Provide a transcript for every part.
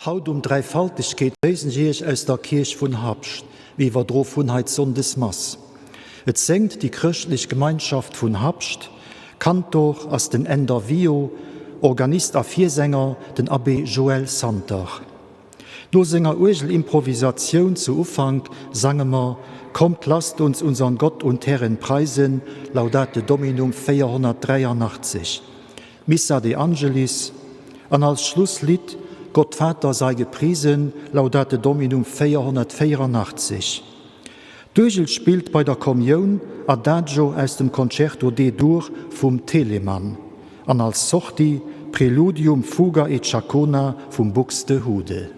Haut Dreifaltigkeit lesen ich aus der Kirche von Habst, wie wir drauf von heute Sonntagsmass. Es singt die christliche Gemeinschaft von Habst, Kantor aus den Ender Vio, Organist a Viersänger, den Abbé Joel Santer. Nur seiner Urgel Improvisation zu Ufang sangen wir, kommt, lasst uns unseren Gott und Herren preisen, Laudate Dominum 483. Missa de Angelis, und als Schlusslied, Gott Vater sei gepriesen, Laudate Dominum 484. Dögel spielt bei der Kommunion Adagio aus dem Concerto D-Dur vom Telemann, und als Sorti Preludium Fuga et Chacona vom Buxtehude.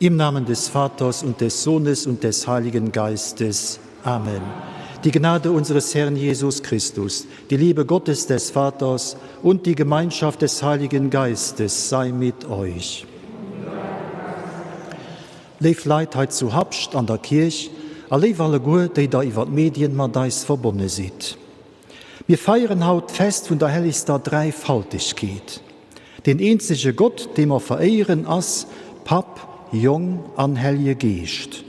Im Namen des Vaters und des Sohnes und des Heiligen Geistes. Amen. Die Gnade unseres Herrn Jesus Christus, die Liebe Gottes des Vaters und die Gemeinschaft des Heiligen Geistes sei mit euch. Leif Leid zu Habst an der Kirche, leif alle gut, die da über die Medien mit uns verbunden sind. Wir feiern heute Fest von der heiligsten Dreifaltigkeit. Den einzigen Gott, den wir verehren als Pap, Jung an Heilige Geist.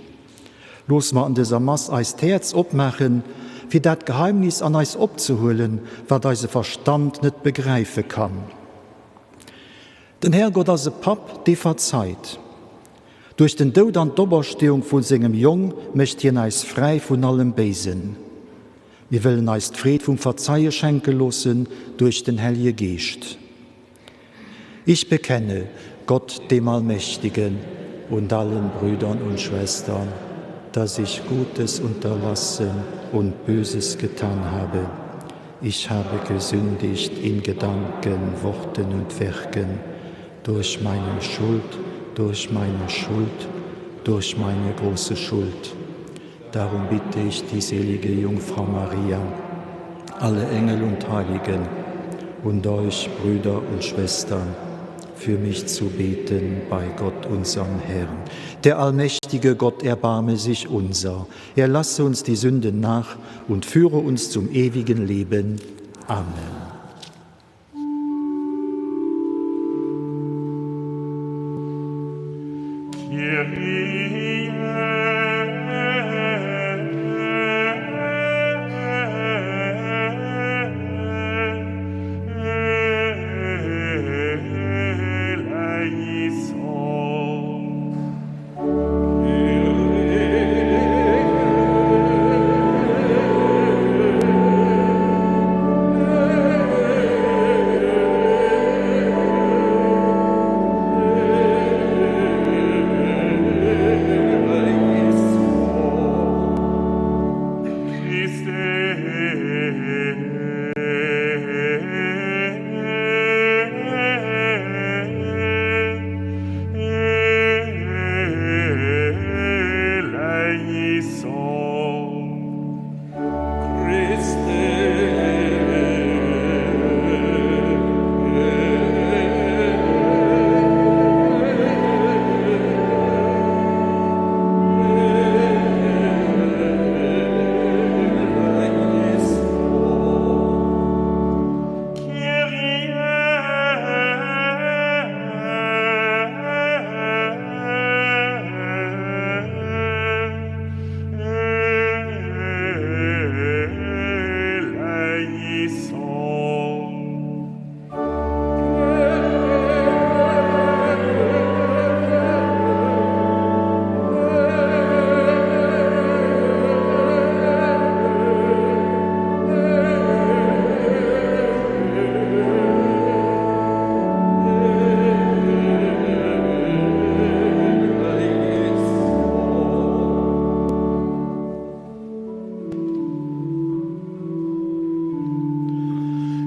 Los wir an dieser Mass eis Herz opmachen, wie dat Geheimnis an eis abzuholen, was unser Verstand nicht begreifen kann. Den Herrgott als Pap, die verzeiht. Durch den Tod an Oberstehung von seinem Jung möchte ihn eis frei von allem Bösen. Wir wollen eis Fried vom Verzeihen schenken lassen durch den Heiligen Geist. Ich bekenne, Gott dem Allmächtigen und allen Brüdern und Schwestern, dass ich Gutes unterlassen und Böses getan habe. Ich habe gesündigt in Gedanken, Worten und Werken, durch meine Schuld, durch meine große Schuld. Darum bitte ich die selige Jungfrau Maria, alle Engel und Heiligen und euch, Brüder und Schwestern, für mich zu beten bei Gott, unserem Herrn. Der allmächtige Gott erbarme sich unser. Er lasse uns die Sünden nach und führe uns zum ewigen Leben. Amen.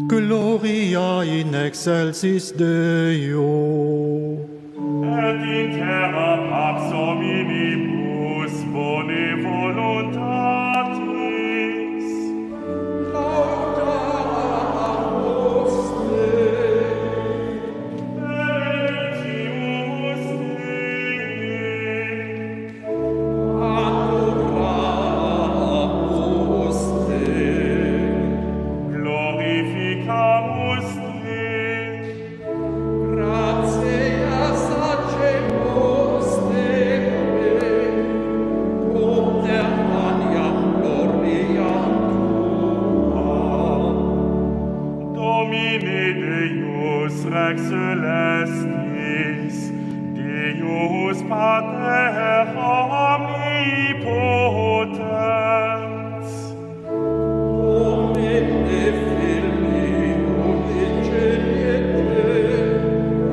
Gloria in excelsis Deo. Et in terra pax hominibus bone voluntatis. Lauda Agnus Dei. Benedictimus Dei. Adoramus Dei. Glorificamus Dei. Gratias agemus Dei. Cum terraniam gloria tua. Domine Deus Rex Celestis, Deus Pater omnipotens. Domine Filio Ingeniete,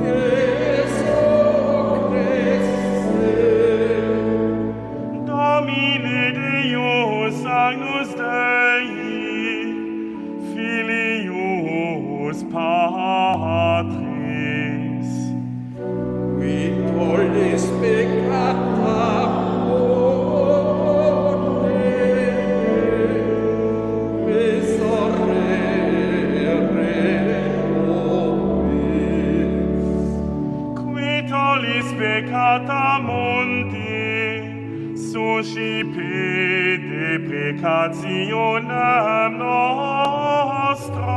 Jesu Christe. Domine Deus Agnus Dei, Filius Patris. Qui tollis peccata peccata mundi, suscipe deprecationem nostrum.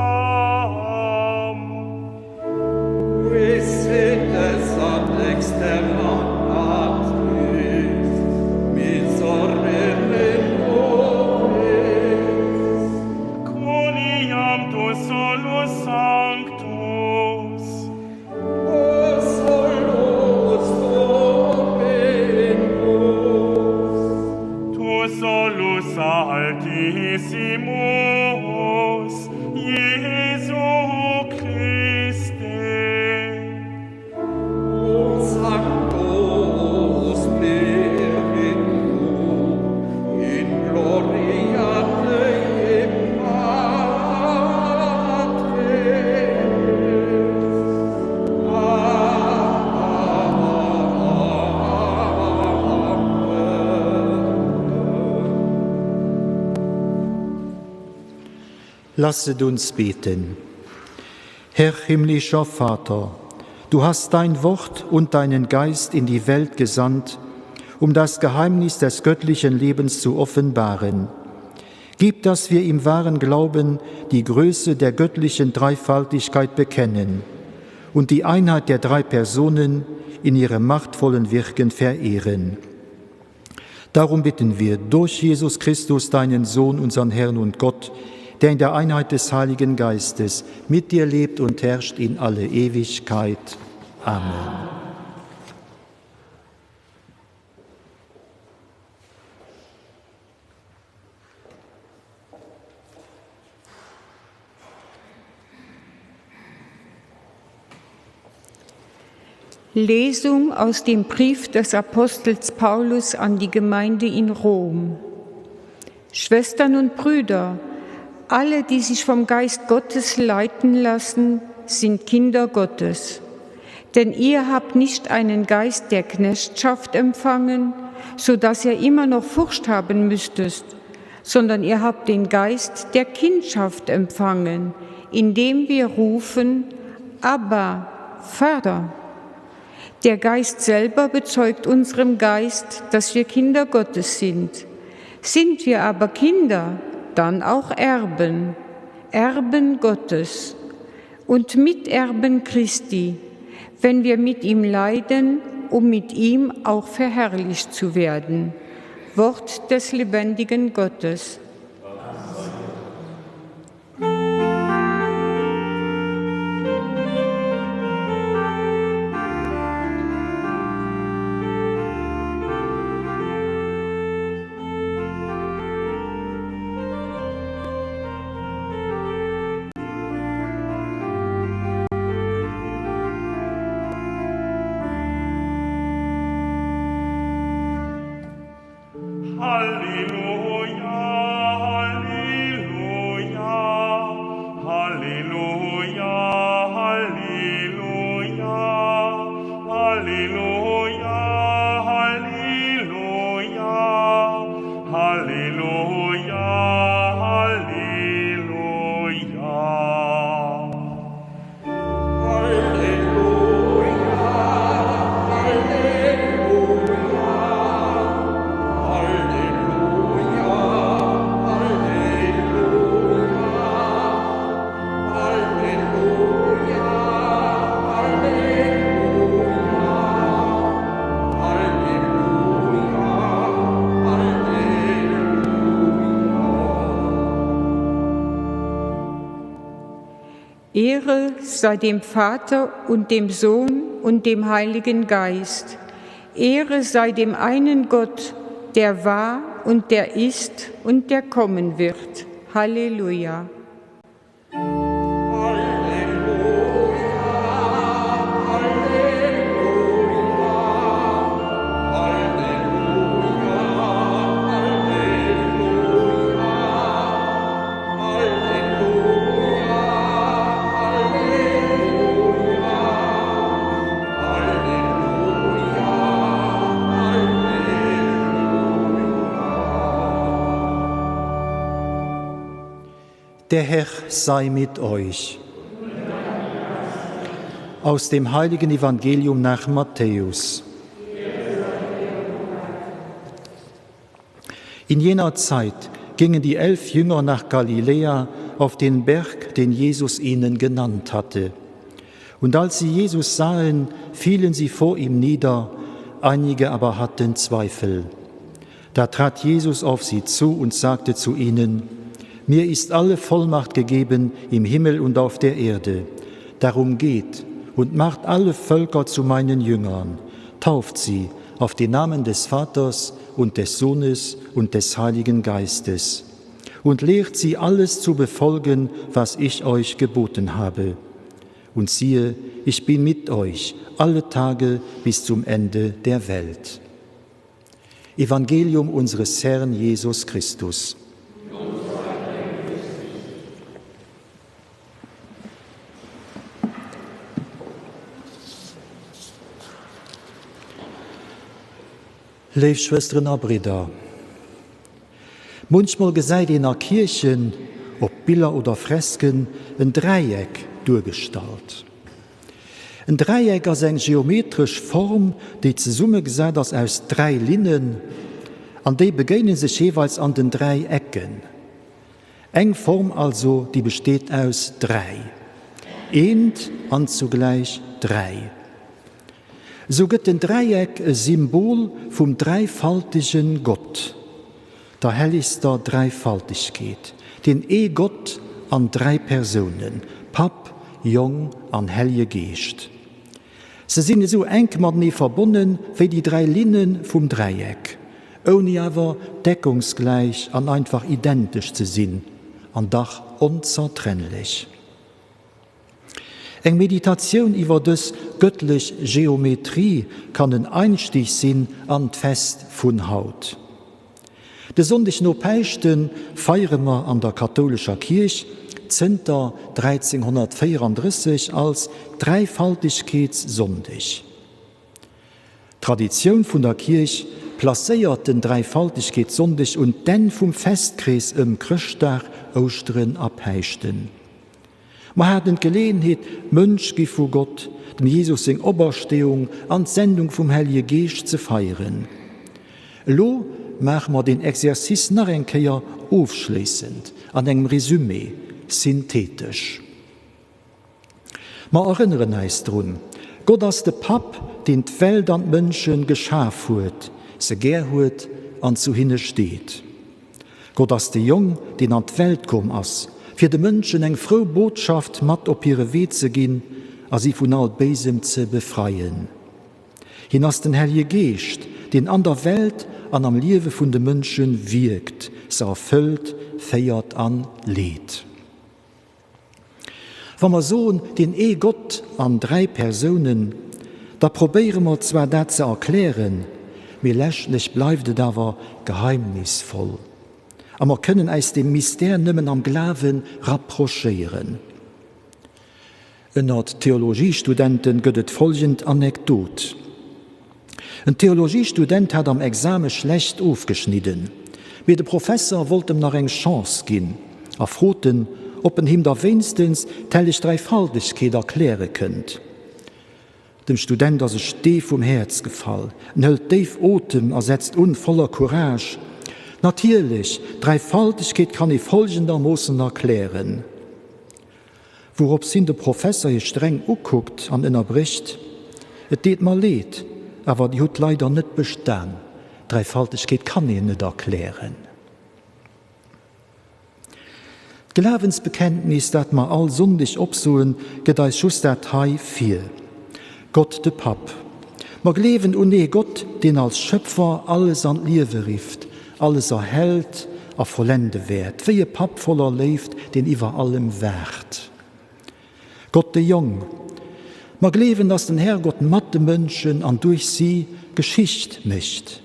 Qui sedes ad externa patris, miserere nobis. Coniam tu solus sanctus, solus altissimus, Jesu Christe. O Lasset uns beten. Herr himmlischer Vater, du hast dein Wort und deinen Geist in die Welt gesandt, um das Geheimnis des göttlichen Lebens zu offenbaren. Gib, dass wir im wahren Glauben die Größe der göttlichen Dreifaltigkeit bekennen und die Einheit der drei Personen in ihrem machtvollen Wirken verehren. Darum bitten wir durch Jesus Christus, deinen Sohn, unseren Herrn und Gott, der in der Einheit des Heiligen Geistes mit dir lebt und herrscht in alle Ewigkeit. Amen. Lesung aus dem Brief des Apostels Paulus an die Gemeinde in Rom. Schwestern und Brüder, alle, die sich vom Geist Gottes leiten lassen, sind Kinder Gottes. Denn ihr habt nicht einen Geist der Knechtschaft empfangen, so dass ihr immer noch Furcht haben müsstest, sondern ihr habt den Geist der Kindschaft empfangen, indem wir rufen, Abba, Vater. Der Geist selber bezeugt unserem Geist, dass wir Kinder Gottes sind. Sind wir aber Kinder, dann auch Erben, Erben Gottes und Miterben Christi, wenn wir mit ihm leiden, um mit ihm auch verherrlicht zu werden. Wort des lebendigen Gottes. Ehre sei dem Vater und dem Sohn und dem Heiligen Geist. Ehre sei dem einen Gott, der war und der ist und der kommen wird. Halleluja. Der Herr sei mit euch. Aus dem heiligen Evangelium nach Matthäus. In jener Zeit gingen die 11 Jünger nach Galiläa auf den Berg, den Jesus ihnen genannt hatte. Und als sie Jesus sahen, fielen sie vor ihm nieder, einige aber hatten Zweifel. Da trat Jesus auf sie zu und sagte zu ihnen: Mir ist alle Vollmacht gegeben im Himmel und auf der Erde. Darum geht und macht alle Völker zu meinen Jüngern, tauft sie auf den Namen des Vaters und des Sohnes und des Heiligen Geistes und lehrt sie alles zu befolgen, was ich euch geboten habe. Und siehe, ich bin mit euch alle Tage bis zum Ende der Welt. Evangelium unseres Herrn Jesus Christus. Liebe Schwestern und Brüder, manchmal seid in der Kirche ob Bilder oder Fresken ein Dreieck durchgestalt. Ein Dreieck ist eine geometrische Form, die zusammengesetzt ist aus 3 Linien, an die begegnen sich jeweils an den 3 Ecken. Eng Form also, die besteht aus 3. Ent und zugleich 3. So gibt ein Dreieck ein Symbol vom dreifaltigen Gott, der heiligster Dreifaltigkeit, den Gott an 3 Personen, Pap, Jung und Heilige Geist. Sie sind so eng miteinander verbunden wie die 3 Linien vom Dreieck, ohne aber deckungsgleich und einfach identisch zu sein, und doch unzertrennlich. Eng Meditation über das göttliche Geometrie kann ein Einstieg sein an Fest von Haut. Den Sonntag no Pächten feiern wir an der katholischen Kirche Zinter 1334 als Dreifaltigkeitssonntag. Tradition von der Kirche placeiert den Dreifaltigkeitssonntag und den vom Festkreis im Christtag Ostern abheischten. Man hat die Gelegenheit, Mönch vor Gott, dem Jesus in Oberstehung an die Sendung vom Heiligen Geist zu feiern. Lo machen wir den Exerzis nach ein Kehr aufschließend, an einem Resümee, synthetisch. Wir erinnern uns daran, Gott ist der Pap, den die Welt an die Menschen geschaffen hat, sie gern hat und zu ihnen steht. Gott ist der Jung, den an die Welt gekommen ist, für die Menschen eine frohe Botschaft mit auf ihre Weg zu gehen, und sie von all Bösem zu befreien. Hin ist den Heiligen Geist, den an der Welt und am Leben von den Menschen wirkt, sie erfüllt, feiert an, lädt. Wenn wir so den Gott an 3 Personen, da probieren wir zwar das zu erklären, aber letztlich bleibt es aber geheimnisvoll. Aber wir können uns dem Myster nimmer am Glauben rapprochieren. Unter Theologiestudenten gibt es folgende Anekdote. Ein Theologiestudent hat am Examen schlecht aufgeschnitten. Aber der Professor wollte ihm noch eine Chance geben. Er fragte, ob ihm da wenigstens die Dreifaltigkeit erklären könnte. Dem Student ist es steif vom Herz gefallen, hält tief Atem, setzt voller Courage. Natürlich, Dreifaltigkeit kann ich folgendermaßen erklären. Worauf sind der Professor hier streng anguckt und unterbricht: Es tut mir leid, aber die hat leider nicht bestanden. Dreifaltigkeit kann ich nicht erklären. Glaubensbekenntnis, das wir all Sonntag absuchen, geht als just Datei 4. Gott de Pap. Wir leben ohne Gott, den als Schöpfer alles an Liebe rieft, alles erhält, vollende wird, wie ein Pap voller lebt, den über allem wert. Gott de Jung. Wir leben, dass den Herrgott mit den Menschen und durch sie Geschichte mischt.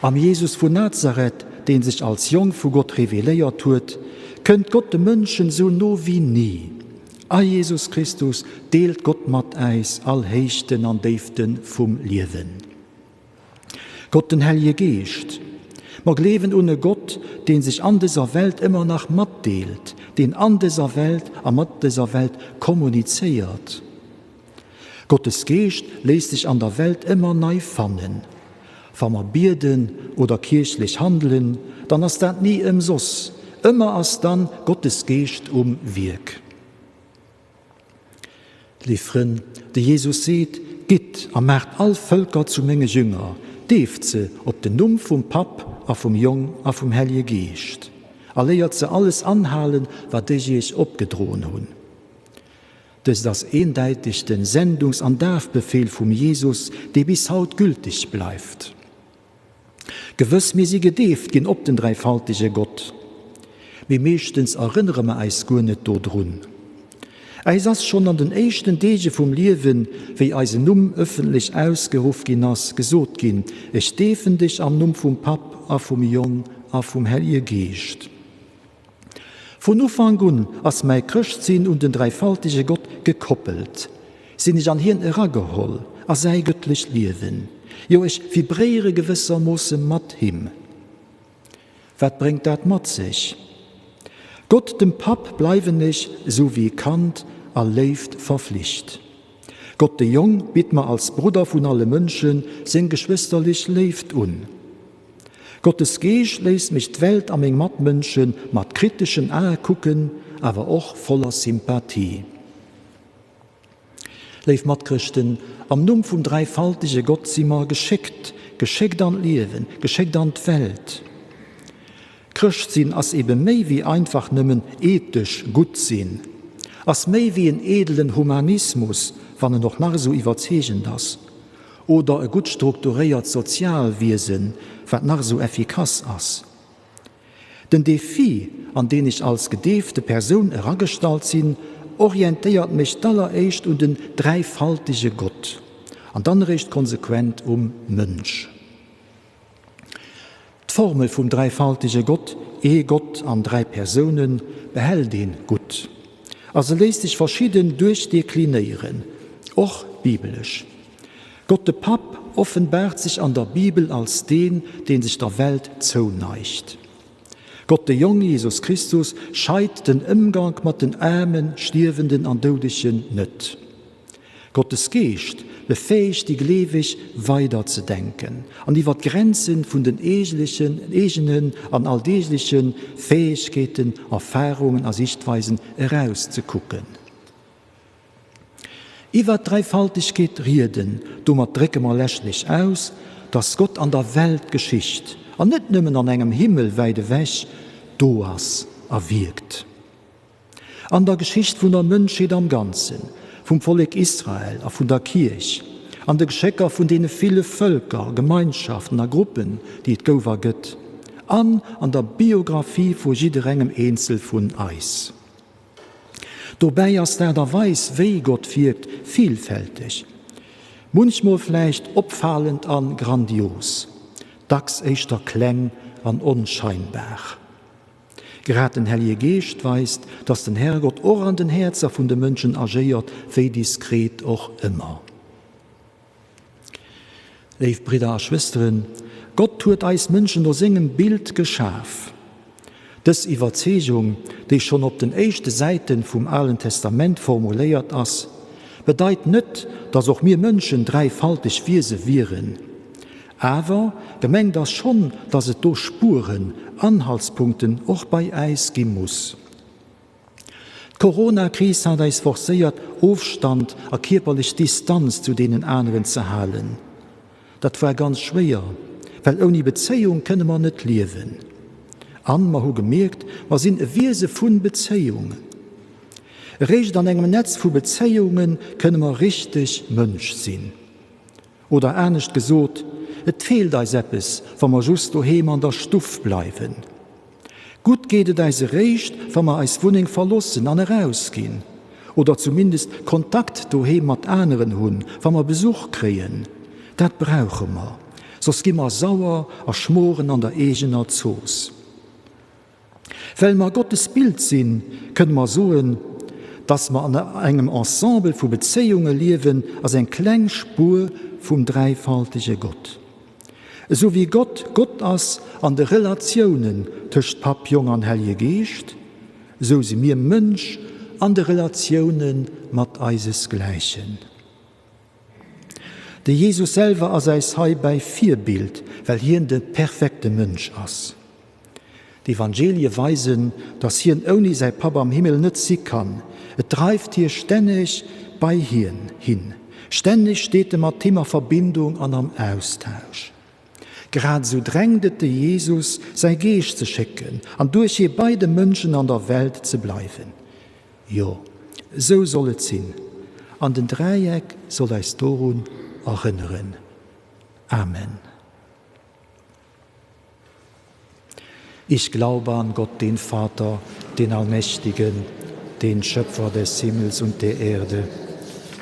Am Jesus von Nazareth, den sich als Jung vor Gott reveliert tut, könnt Gott den Menschen so no wie nie. A Jesus Christus deelt Gott mit uns allhechten und Tiefsten vom Leben. Gott den Heiligen Geist. Wir leben ohne Gott, den sich an dieser Welt immer nach mitdeelt, den an dieser Welt, mit dieser Welt kommuniziert. Gottes Geist lässt sich an der Welt immer neu finden. Wenn wir beten oder kirchlich handeln, dann ist das nie im Sus. Immer ist dann Gottes Geist Wirk. Liefren, der Jesus sieht, geht und macht all Völker zu Menge Jünger, deft sie ob den Numm vom Pap, a vom Jung, a vom Heiligen Geist. Lehrt sie alles anhalen, was die sich abgedrohen hun. Das ist das eindeutig den Sendungs- und Darfbefehl vom Jesus, der bis heute gültig bleibt. Gewiss mir sie gedeft gehen ob den dreifaltigen Gott. Wie meistens erinnern wir uns gar nicht daran. Es ist schon an den ersten Tagen vom Leben, wie eise Numm öffentlich ausgerufen ist, gesagt gin: Ich stefen dich am Numm vom Pap, a vom Jung, a vom Heiligen Geist. Von Anfang an ist mein Christsein und den dreifaltigen Gott gekoppelt. Sind ich an hier herangehol, a sei göttlich Leben. Jo, ich vibriere gewissermaßen mit ihm. Was bringt das mit sich? Gott dem Pap bleiben nicht, so wie Kant, lebt verpflicht. Gott de Jung bitt man als Bruder von alle Menschen sein geschwisterlich lebt Gottes Geist lässt mich die Welt am eng Matmenschen mat kritischen Augen gucken, aber auch voller Sympathie. Leif Matchristen, am Numm vom dreifaltige Gott sind wir geschickt an Leben, geschickt an die Welt. Christsinn as eben méi wie einfach nimmen ethisch gut sinn, as méi wie en edlen Humanismus, wann noch nach so überzeugen das, oder e gut strukturiert Sozialwesen, wat nach so effikaz ass. Den Defi, an den ich als gedeefte Person herangestalt sinn, orientiert mich allereerst den dreifaltige Gott, an dann recht konsequent Mönch. Die Formel vom dreifaltige Gott, Gott an 3 Personen, behält den gut. Also lässt sich verschieden durchdeklinieren, auch biblisch. Gott der Pap offenbart sich an der Bibel als den sich der Welt zuneigt. Gott der Junge Jesus Christus scheidt den Umgang mit den Armen, Stirbenden und Todischen nicht. Gottes Geist befähigt die Gläubig weiterzudenken, an die Grenzen von den eigenen und alltäglichen Fähigkeiten, Erfahrungen und Sichtweisen herauszugucken. Über Dreifaltigkeit reden, dummer drücken wir lächerlich aus, dass Gott an der Weltgeschichte, und nicht nur an einem Himmel weide weg, doas erwirkt. An der Geschichte von der Menschheit am Ganzen, vom Volk Israel, von der Kirche, an der Geschäcker von denen viele Völker, Gemeinschaften und Gruppen, die es gover gëtt, an der Biografie von jedem Einzel von Eis. Dabei ist der Weis, wie Gott wirkt, vielfältig. Manchmal vielleicht auffallend an grandios, dacks echter Klang an unscheinbar. Gerade den Heilige Geist weist, dass den Herrgott auch an den Herzen von den Menschen agiert, wie diskret auch immer. Liebe Brüder und Schwestern, Gott tut als Menschen durch seinem Bild geschaffen. Das Überzeugung, die schon auf den ersten Seiten vom Alten Testament formuliert ist, bedeutet nicht, dass auch wir Menschen dreifaltig Wesen wären. Aber gemeint das schon, dass es durch Spuren, Anhaltspunkten auch bei uns geben muss. Die Corona-Krise hat uns forciert, Aufstand und körperliche Distanz zu den anderen zu halten. Das war ganz schwer, weil ohne Beziehung können wir nicht leben. Und wir haben gemerkt, wir sind ein Wesen von Beziehungen. Recht an einem Netz von Beziehungen können wir richtig Mensch sein. Oder ernst gesagt, es fehlt uns etwas, wenn wir just daheim an der Stufe bleiben. Gut geht es uns recht, wenn wir als Wohnung verlassen und rausgehen. Oder zumindest Kontakt daheim mit anderen haben, wenn wir Besuch kriegen. Das brauchen wir. Sonst gehen wir sauer und schmoren an der eigenen Sauce. Weil wir Gottes Bild sind, können wir sagen, dass wir an einem Ensemble von Beziehungen leben, als eine kleine Spur vom dreifaltigen Gott. So wie Gott ist an den Relationen zwischen Pap, Jung und Heilige Geist, so sind wir Mensch an den Relationen mit einesgleichen. Der Jesus selber ist ein bei 4 Bild, weil hier der perfekte Mensch ist. Die Evangelien weisen, dass hier ohne sein Papa am Himmel nicht sein kann. Es treibt hier ständig bei hier hin. Ständig steht er mit Thema Verbindung an einem Austausch. Gerade so drängte Jesus, sein Geist zu schicken und durch hier beide Menschen an der Welt zu bleiben. Ja, so soll es sein. An den Dreieck soll es darum erinnern. Amen. Ich glaube an Gott, den Vater, den Allmächtigen, den Schöpfer des Himmels und der Erde,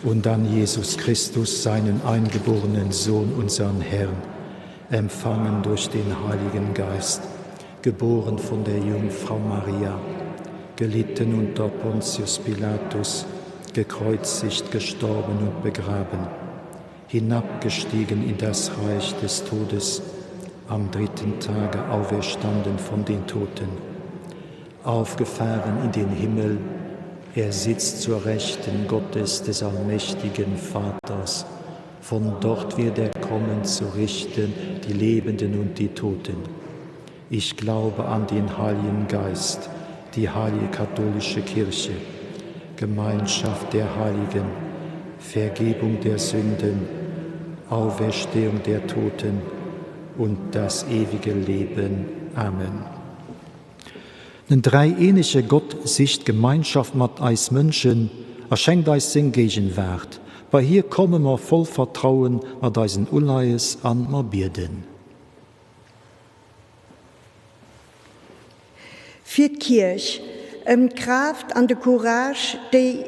und an Jesus Christus, seinen eingeborenen Sohn, unseren Herrn, empfangen durch den Heiligen Geist, geboren von der Jungfrau Maria, gelitten unter Pontius Pilatus, gekreuzigt, gestorben und begraben, hinabgestiegen in das Reich des Todes, am 3. Tage auferstanden von den Toten, aufgefahren in den Himmel. Er sitzt zur Rechten Gottes des allmächtigen Vaters. Von dort wird er kommen, zu richten die Lebenden und die Toten. Ich glaube an den Heiligen Geist, die heilige katholische Kirche, Gemeinschaft der Heiligen, Vergebung der Sünden, Auferstehung der Toten und das ewige Leben. Amen. Den dreieinige Gott sicht Gemeinschaft mit eis Menschen, schenkt eis sin Gegenwart. Bei hier kommen wir voll Vertrauen mit eisen Ulleis an wir beten. Für die Kirche, Kraft an der Courage, die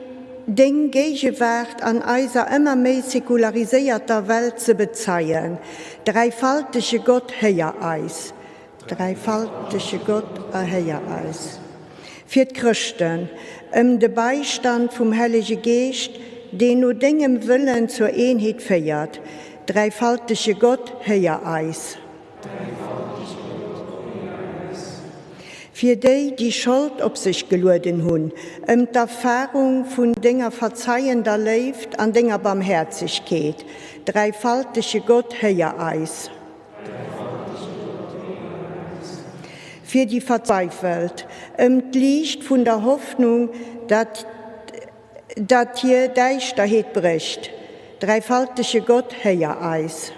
den Gegenwart an eiser immer mehr säkularisierter Welt zu bezeihen. Dreifaltige Gott heia eis. Dreifaltige Gott heia eis. Für die Christen, den Beistand vom Heiligen Geist, den nur Dingem Willen zur Einheit feiert. Dreifaltige Gott heia eis. Für die Schuld auf sich geladen haben, die Erfahrung von Dinger verzeihender lebt an Dinger Barmherzigkeit. Dreifaltige Gott heia eis. Für die Verzweifelt, die Licht von der Hoffnung, dass hier Deichterheit bricht. Dreifaltige Gott heia eis.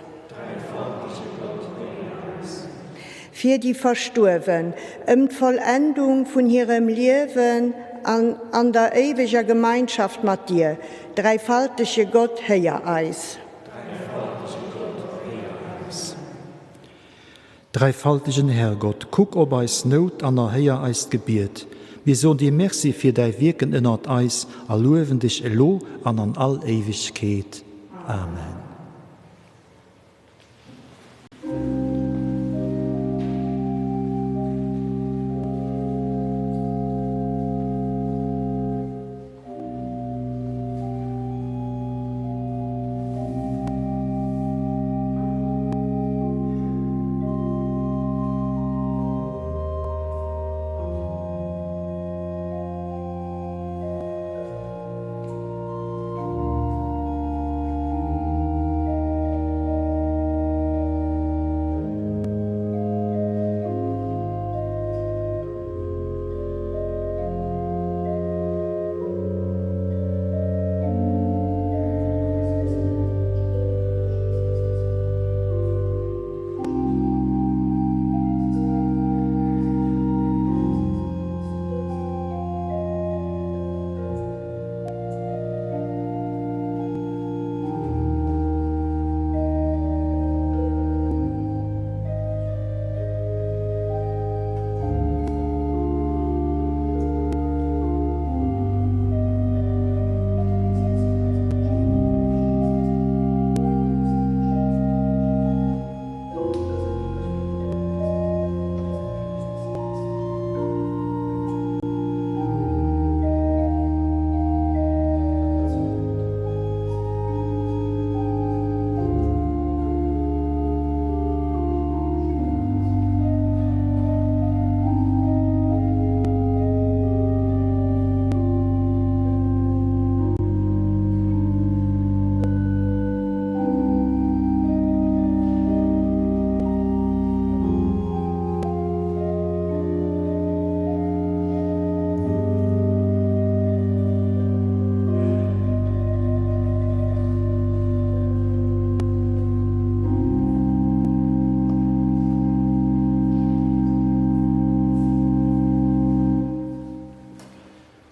Für die Verstorben, die Vollendung von ihrem Leben an der ewigen Gemeinschaft mit dir. Dreifaltige Gott heia eis. Dreifaltigen Herrgott, guck ob eis Not an der Heia eis gebiert. Wir so die Merci für dein Wirken in Ort eis, erlöwen dich elo an all Ewigkeit. Amen.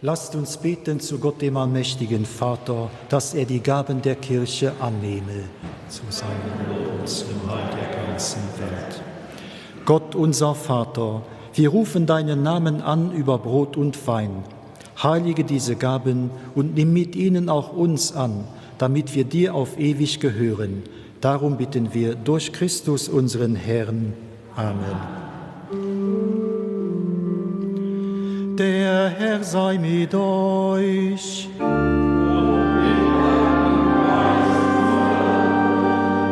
Lasst uns beten zu Gott, dem allmächtigen Vater, dass er die Gaben der Kirche annehme, zu seinem Lob und zum Heil der ganzen Welt. Gott, unser Vater, wir rufen deinen Namen an über Brot und Wein. Heilige diese Gaben und nimm mit ihnen auch uns an, damit wir dir auf ewig gehören. Darum bitten wir durch Christus, unseren Herrn. Amen. Der Herr sei mit euch.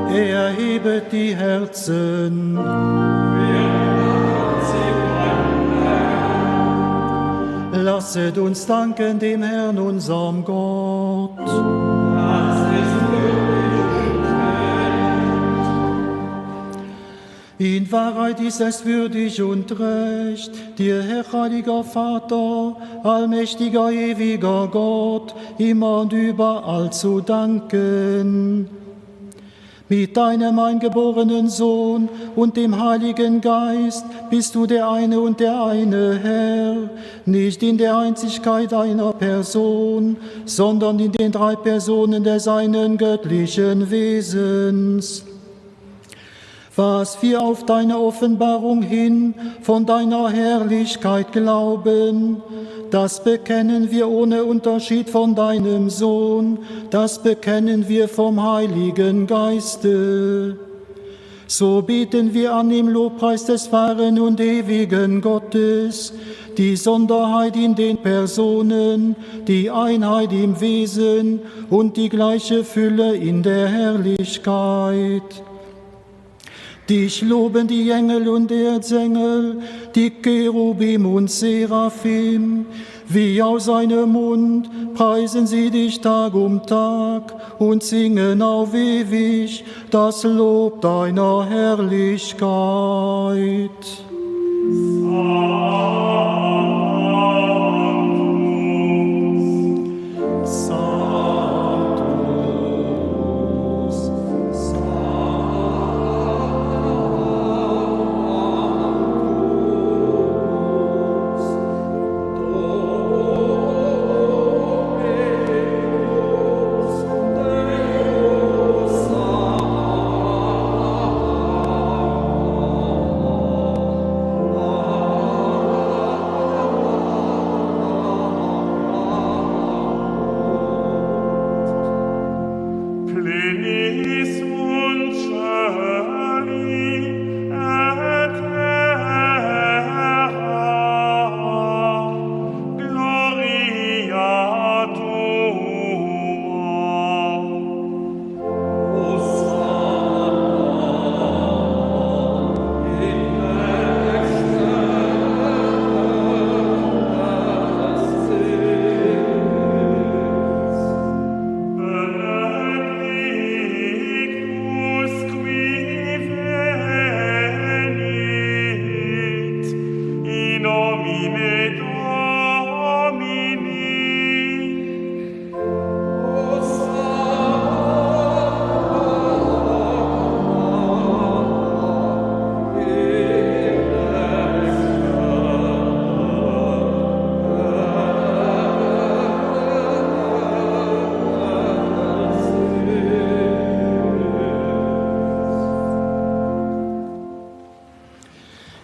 Erhebet die Herzen. Lasset uns danken dem Herrn, unserem Gott. In Wahrheit ist es würdig und recht, dir, Herr, heiliger Vater, allmächtiger, ewiger Gott, immer und überall zu danken. Mit deinem eingeborenen Sohn und dem Heiligen Geist bist du der eine und der eine Herr, nicht in der Einzigkeit einer Person, sondern in den drei Personen des einen göttlichen Wesens. Was wir auf deine Offenbarung hin von deiner Herrlichkeit glauben, das bekennen wir ohne Unterschied von deinem Sohn, das bekennen wir vom Heiligen Geiste. So bieten wir an im Lobpreis des wahren und ewigen Gottes, die Sonderheit in den Personen, die Einheit im Wesen und die gleiche Fülle in der Herrlichkeit. Dich loben die Engel und Erzengel, die Cherubim und Seraphim. Wie aus seinem Mund preisen sie dich Tag um Tag und singen auf ewig das Lob deiner Herrlichkeit.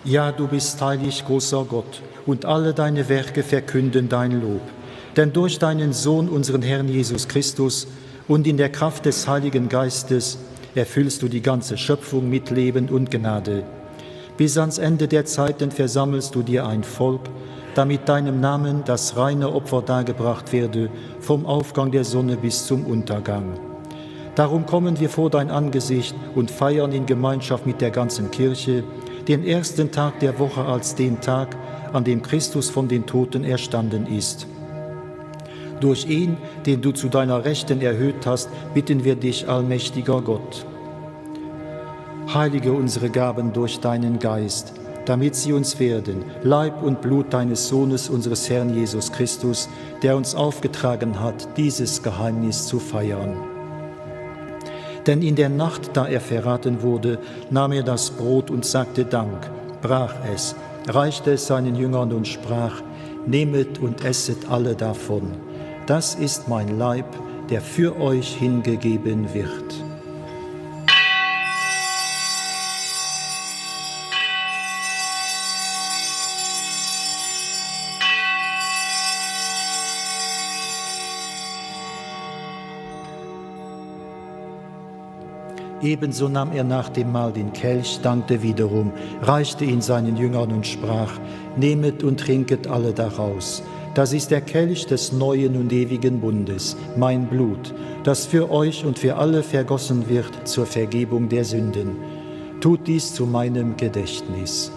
Ja, du bist heilig, großer Gott, und alle deine Werke verkünden dein Lob. Denn durch deinen Sohn, unseren Herrn Jesus Christus, und in der Kraft des Heiligen Geistes erfüllst du die ganze Schöpfung mit Leben und Gnade. Bis ans Ende der Zeiten versammelst du dir ein Volk, damit deinem Namen das reine Opfer dargebracht werde, vom Aufgang der Sonne bis zum Untergang. Darum kommen wir vor dein Angesicht und feiern in Gemeinschaft mit der ganzen Kirche den ersten Tag der Woche als den Tag, an dem Christus von den Toten erstanden ist. Durch ihn, den du zu deiner Rechten erhöht hast, bitten wir dich, allmächtiger Gott. Heilige unsere Gaben durch deinen Geist, damit sie uns werden, Leib und Blut deines Sohnes, unseres Herrn Jesus Christus, der uns aufgetragen hat, dieses Geheimnis zu feiern. Denn in der Nacht, da er verraten wurde, nahm er das Brot und sagte Dank, brach es, reichte es seinen Jüngern und sprach, nehmet und esset alle davon. Das ist mein Leib, der für euch hingegeben wird. Ebenso nahm er nach dem Mahl den Kelch, dankte wiederum, reichte ihn seinen Jüngern und sprach, nehmet und trinket alle daraus. Das ist der Kelch des neuen und ewigen Bundes, mein Blut, das für euch und für alle vergossen wird zur Vergebung der Sünden. Tut dies zu meinem Gedächtnis.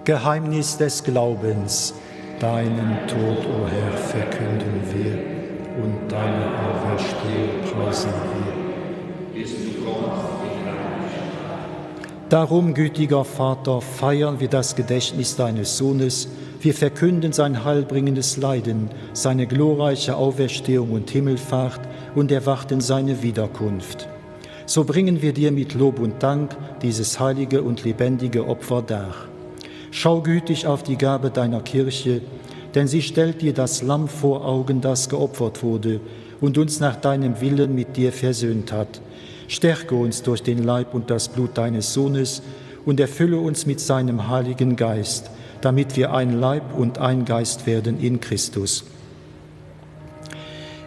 Geheimnis des Glaubens. Deinen Tod, o Herr, verkünden wir und deine Auferstehung preisen wir. Darum, gütiger Vater, feiern wir das Gedächtnis deines Sohnes. Wir verkünden sein heilbringendes Leiden, seine glorreiche Auferstehung und Himmelfahrt und erwarten seine Wiederkunft. So bringen wir dir mit Lob und Dank dieses heilige und lebendige Opfer dar. Schau gütig auf die Gabe deiner Kirche, denn sie stellt dir das Lamm vor Augen, das geopfert wurde und uns nach deinem Willen mit dir versöhnt hat. Stärke uns durch den Leib und das Blut deines Sohnes und erfülle uns mit seinem Heiligen Geist, damit wir ein Leib und ein Geist werden in Christus.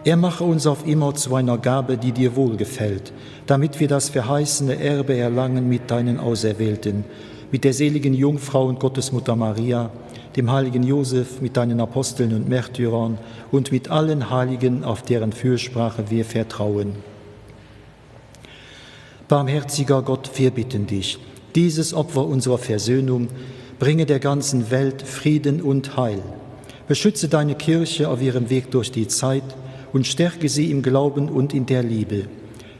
Er mache uns auf immer zu einer Gabe, die dir wohlgefällt, damit wir das verheißene Erbe erlangen mit deinen Auserwählten, mit der seligen Jungfrau und Gottesmutter Maria, dem heiligen Josef, mit deinen Aposteln und Märtyrern und mit allen Heiligen, auf deren Fürsprache wir vertrauen. Barmherziger Gott, wir bitten dich, dieses Opfer unserer Versöhnung bringe der ganzen Welt Frieden und Heil. Beschütze deine Kirche auf ihrem Weg durch die Zeit und stärke sie im Glauben und in der Liebe.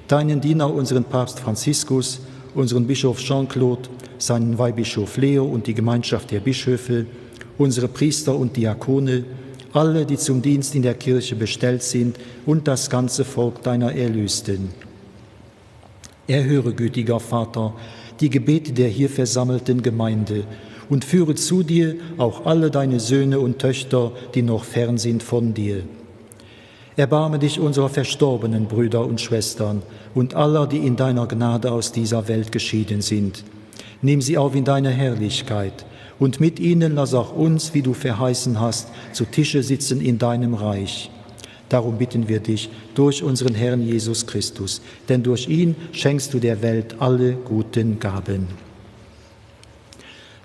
Deinen Diener, unseren Papst Franziskus, unseren Bischof Jean-Claude, seinen Weihbischof Leo und die Gemeinschaft der Bischöfe, unsere Priester und Diakone, alle, die zum Dienst in der Kirche bestellt sind und das ganze Volk deiner Erlösten. Erhöre, gütiger Vater, die Gebete der hier versammelten Gemeinde und führe zu dir auch alle deine Söhne und Töchter, die noch fern sind von dir. Erbarme dich unserer verstorbenen Brüder und Schwestern und aller, die in deiner Gnade aus dieser Welt geschieden sind. Nimm sie auf in deine Herrlichkeit und mit ihnen lass auch uns, wie du verheißen hast, zu Tische sitzen in deinem Reich. Darum bitten wir dich durch unseren Herrn Jesus Christus, denn durch ihn schenkst du der Welt alle guten Gaben.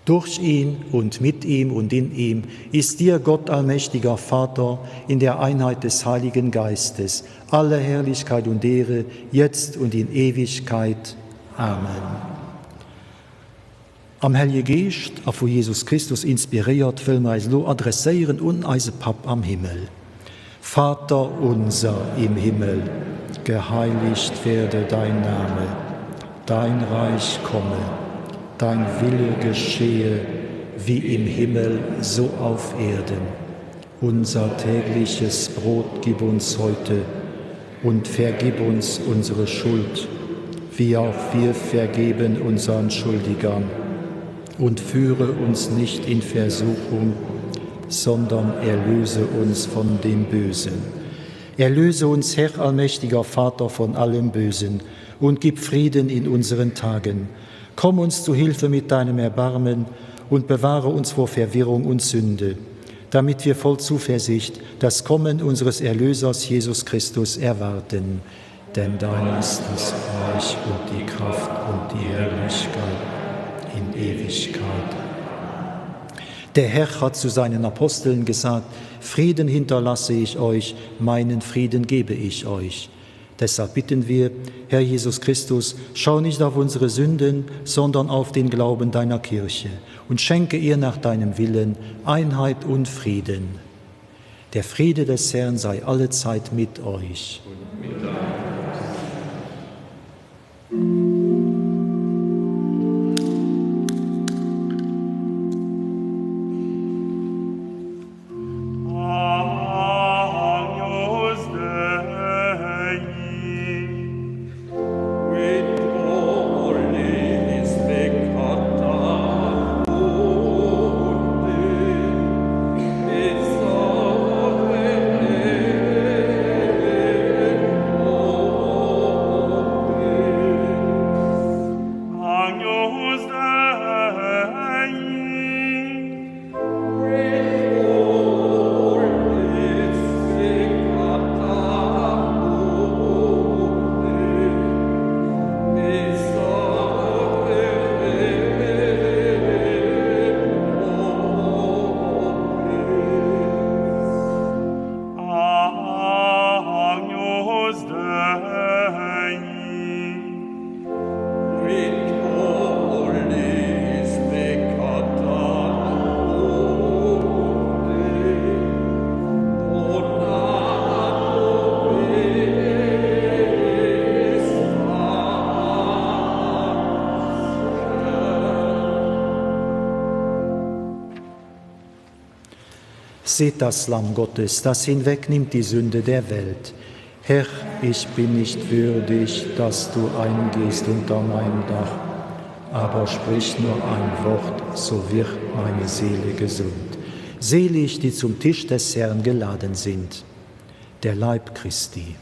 Durch ihn und mit ihm und in ihm ist dir, Gott allmächtiger Vater, in der Einheit des Heiligen Geistes, alle Herrlichkeit und Ehre, jetzt und in Ewigkeit. Amen. Am Heilige Geist, auf Jesus Christus inspiriert, will wir uns adressieren und unsere Pap am Himmel. Vater unser im Himmel, geheiligt werde dein Name, dein Reich komme, dein Wille geschehe, wie im Himmel, so auf Erden. Unser tägliches Brot gib uns heute und vergib uns unsere Schuld, wie auch wir vergeben unseren Schuldigern. Und führe uns nicht in Versuchung, sondern erlöse uns von dem Bösen. Erlöse uns, Herr allmächtiger Vater, von allem Bösen und gib Frieden in unseren Tagen. Komm uns zu Hilfe mit deinem Erbarmen und bewahre uns vor Verwirrung und Sünde, damit wir voll Zuversicht das Kommen unseres Erlösers Jesus Christus erwarten. Denn dein ist das Reich und die Kraft und die Herrlichkeit in Ewigkeit. Der Herr hat zu seinen Aposteln gesagt, Frieden hinterlasse ich euch, meinen Frieden gebe ich euch. Deshalb bitten wir, Herr Jesus Christus, schau nicht auf unsere Sünden, sondern auf den Glauben deiner Kirche und schenke ihr nach deinem Willen Einheit und Frieden. Der Friede des Herrn sei allezeit mit euch. Und mit deinem Oh Seht das Lamm Gottes, das hinwegnimmt die Sünde der Welt. Herr, ich bin nicht würdig, dass du eingehst unter mein Dach, aber sprich nur ein Wort, so wird meine Seele gesund. Selig, die zum Tisch des Herrn geladen sind, der Leib Christi.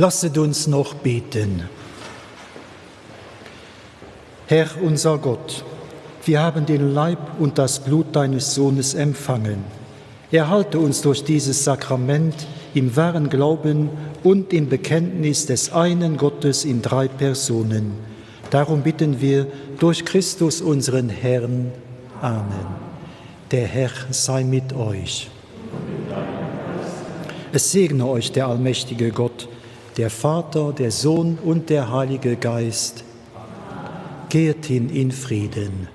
Lasset uns noch beten. Herr unser Gott, wir haben den Leib und das Blut deines Sohnes empfangen. Erhalte uns durch dieses Sakrament im wahren Glauben und im Bekenntnis des einen Gottes in 3 Personen. Darum bitten wir durch Christus unseren Herrn. Amen. Der Herr sei mit euch. Es segne euch der allmächtige Gott, der Vater, der Sohn und der Heilige Geist. Geht hin in Frieden.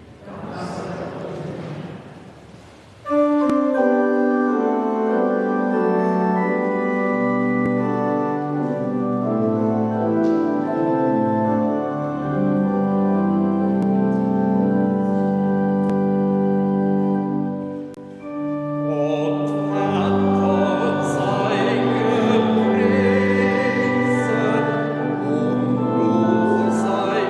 Sei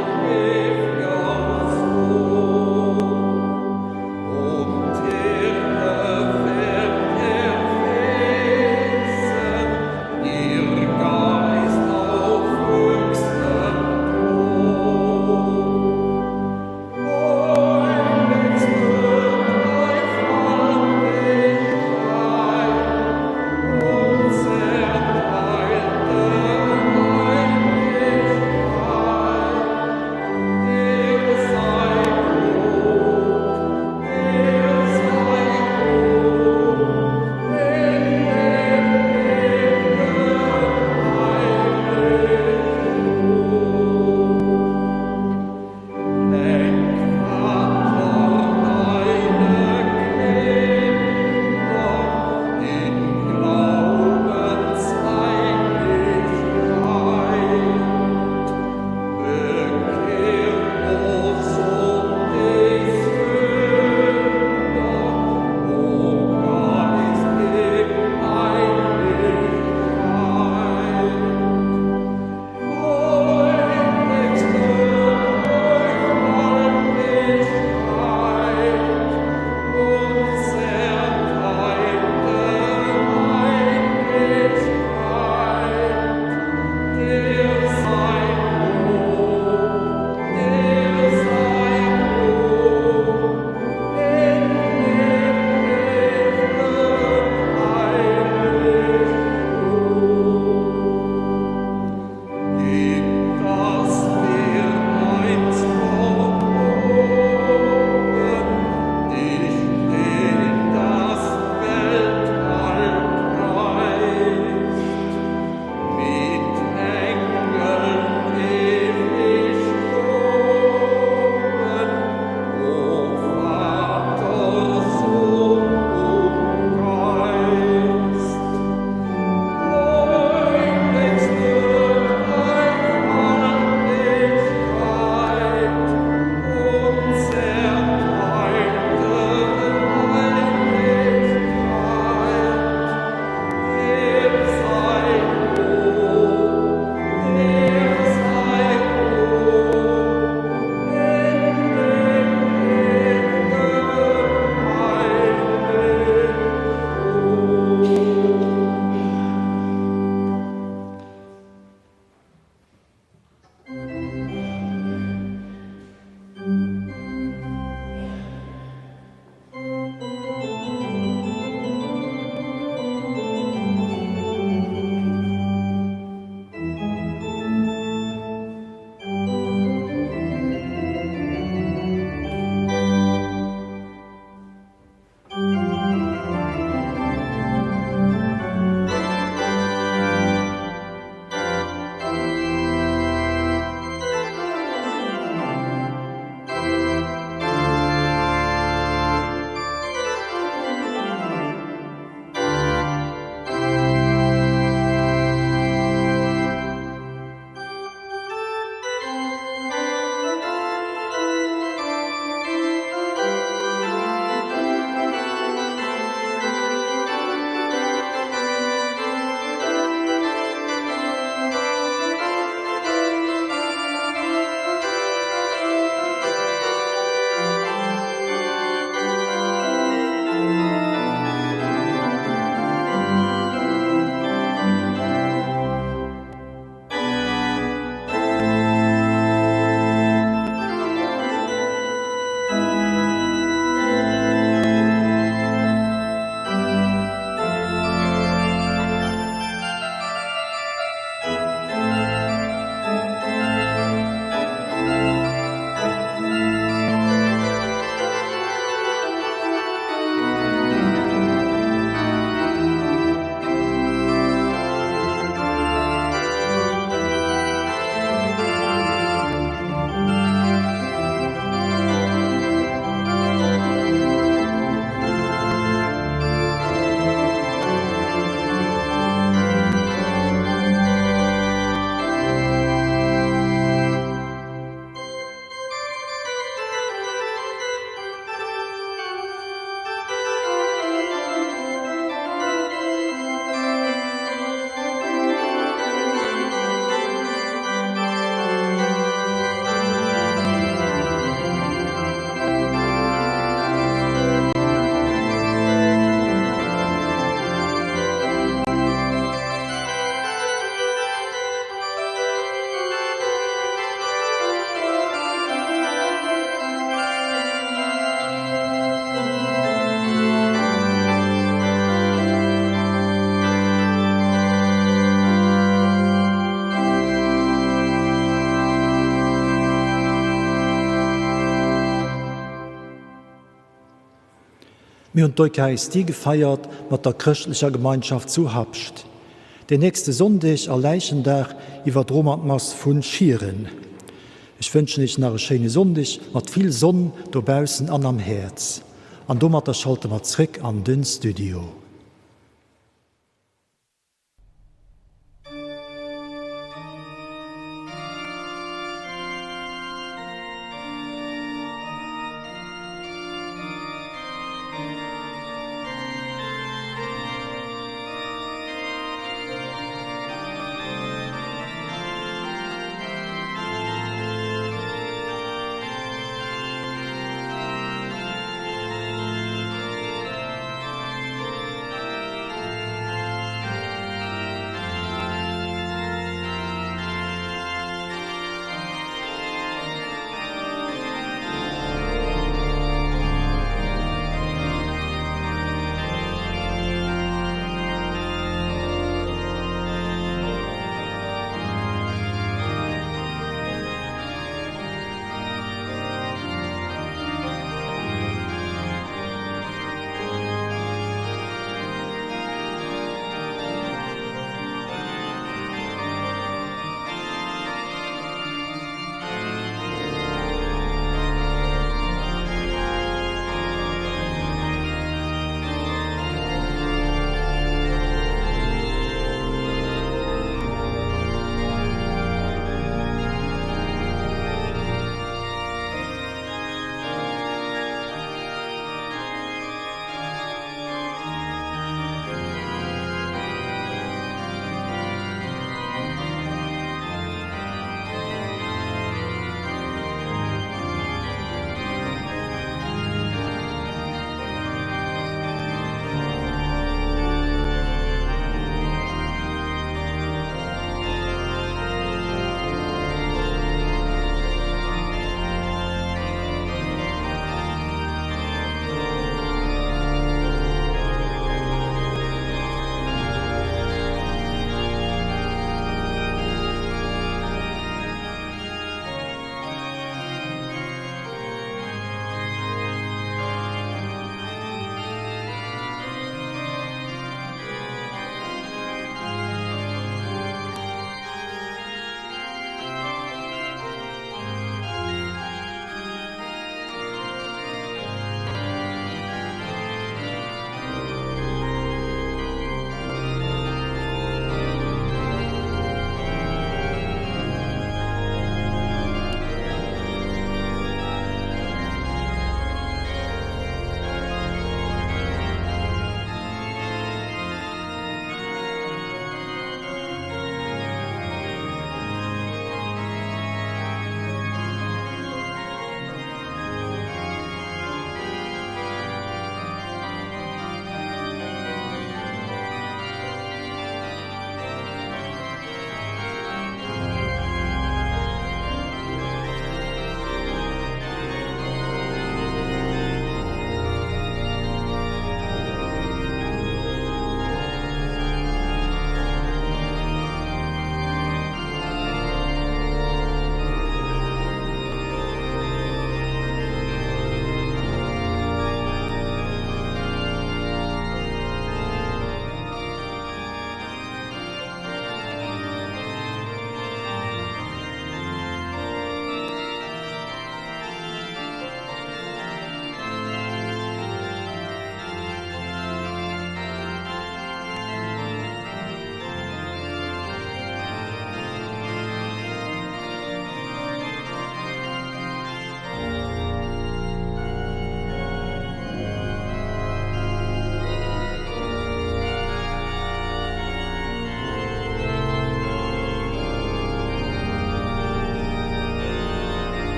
Mir und Eucharistie gefeiert mit der christlicher Gemeinschaft zu Habscht. Der nächste Sonntag erleichen Tag iwwer Dromatmas vun Schieren. Ich wünsche nicht nach schöne Sonntag mit viel Sonne dobausen an am Herz. An dummer schalte mat zrick an den Studio.